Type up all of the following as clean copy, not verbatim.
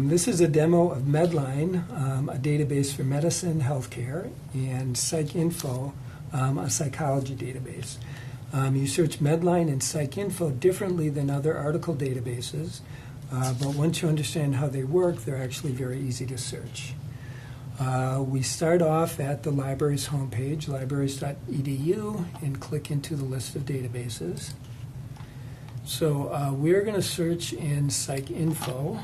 This is a demo of Medline, a database for medicine, healthcare, and PsycInfo, a psychology database. You search Medline and PsycInfo differently than other article databases, but once you understand how they work, they're actually very easy to search. We start off at the library's homepage, libraries.edu, and click into the list of databases. So we're going to search in PsycInfo.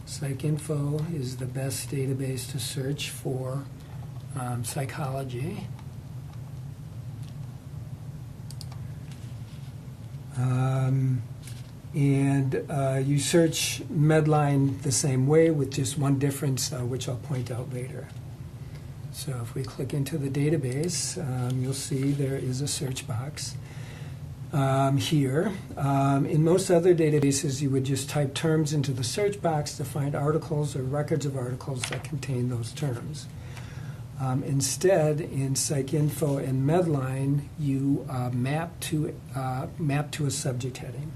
PsycInfo is the best database to search for psychology. You search Medline the same way with just one difference, which I'll point out later. So if we click into the database, you'll see there is a search box here. In most other databases, you would just type terms into the search box to find articles or records of articles that contain those terms. Instead, in PsycInfo and Medline, you map to a subject heading.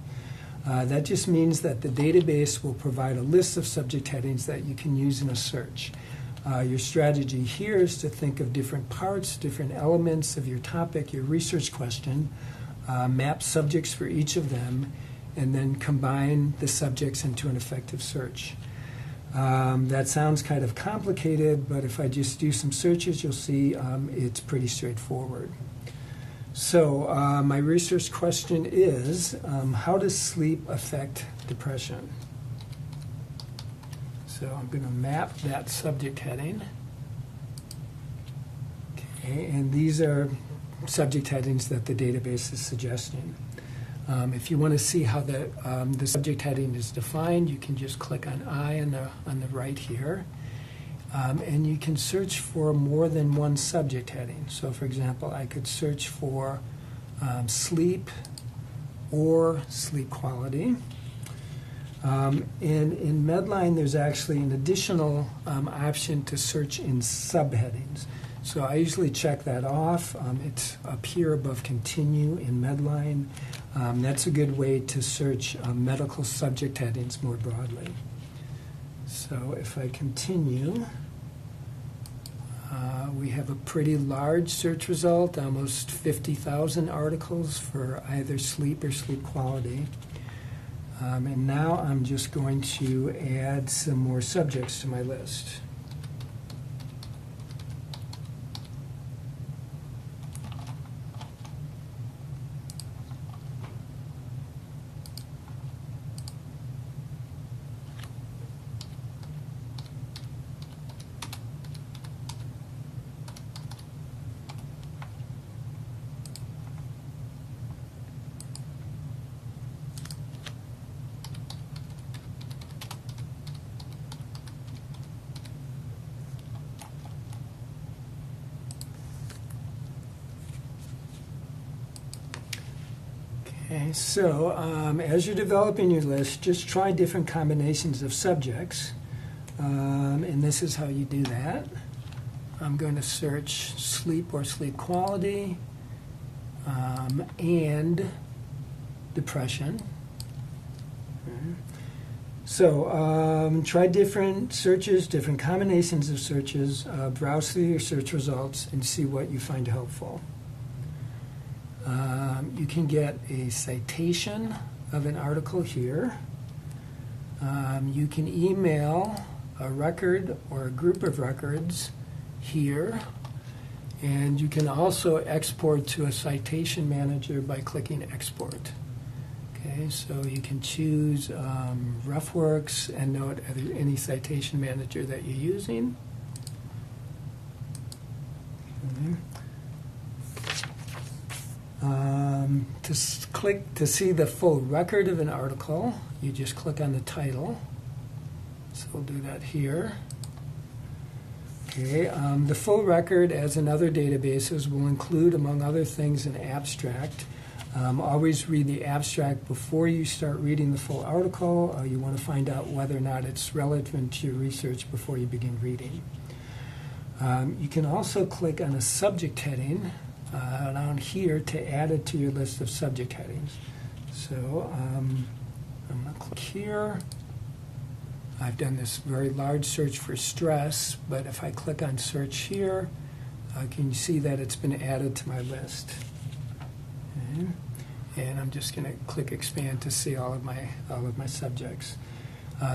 That just means that the database will provide a list of subject headings that you can use in a search. Your strategy here is to think of different parts, different elements of your topic, your research question, map subjects for each of them, and then combine the subjects into an effective search. That sounds kind of complicated, but if I just do some searches, you'll see it's pretty straightforward. So my research question is, how does sleep affect depression? So I'm going to map that subject heading. Okay, and these are subject headings that the database is suggesting. If you want to see how the subject heading is defined, you can just click on I on the right here. And you can search for more than one subject heading. So, for example, I could search for sleep or sleep quality. And in Medline, there's actually an additional option to search in subheadings. So I usually check that off. It's up here above continue in Medline. That's a good way to search medical subject headings more broadly. So if I continue, we have a pretty large search result, almost 50,000 articles for either sleep or sleep quality. And now I'm just going to add some more subjects to my list. Okay, so as you're developing your list, just try different combinations of subjects, and this is how you do that. I'm going to search sleep or sleep quality and depression. Okay. So try different searches, different combinations of searches, browse through your search results, and see what you find helpful. You can get a citation of an article here. You can email a record or a group of records here. And you can also export to a citation manager by clicking Export. Okay, so you can choose RefWorks, EndNote, any citation manager that you're using. Okay. To see the full record of an article, you just click on the title. So we'll do that here. Okay, the full record, as in other databases, will include, among other things, an abstract. Always read the abstract before you start reading the full article. You want to find out whether or not it's relevant to your research before you begin reading. You can also click on a subject heading down here to add it to your list of subject headings. So I'm going to click here, I've done this very large search for stress, but if I click on search here, can you see that it's been added to my list? Okay. And I'm just going to click expand to see all of my subjects.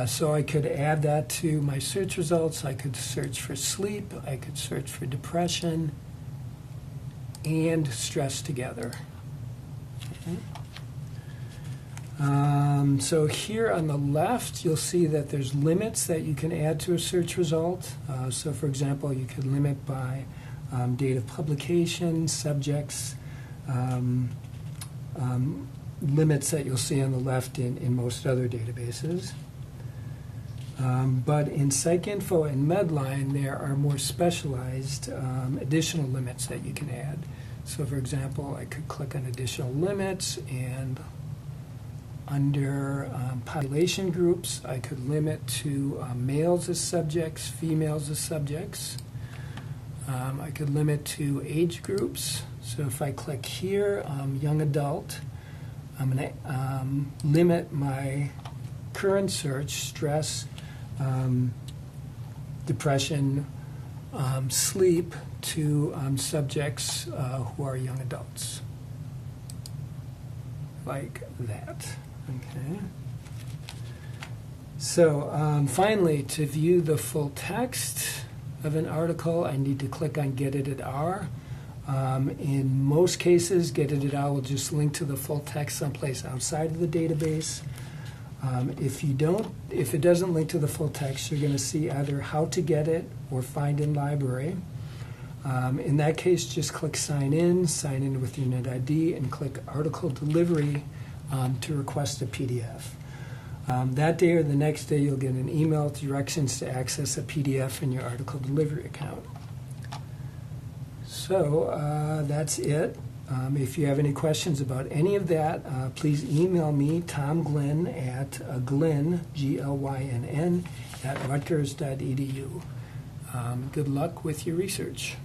So I could add that to my search results. I could search for sleep. I could search for depression and stress together. Okay. So here on the left, you'll see that there's limits that you can add to a search result. So for example, you could limit by date of publication, subjects, limits that you'll see on the left in most other databases. But in PsycInfo and Medline, there are more specialized additional limits that you can add. So for example, I could click on additional limits, and under population groups, I could limit to males as subjects, females as subjects. I could limit to age groups. So if I click here, young adult, I'm going to limit my current search, stress, depression, sleep, to subjects who are young adults. Like that. Okay. So finally, to view the full text of an article, I need to click on Get Edited R. In most cases, Get Edited R will just link to the full text someplace outside of the database. If it doesn't link to the full text, you're going to see either how to get it or find in library. In that case, just click sign in with your NetID, and click article delivery to request a PDF. That day or the next day, you'll get an email with directions to access a PDF in your article delivery account. So that's it. If you have any questions about any of that, please email me, Tom Glynn, at Glynn, Glynn, at Rutgers.edu. Good luck with your research.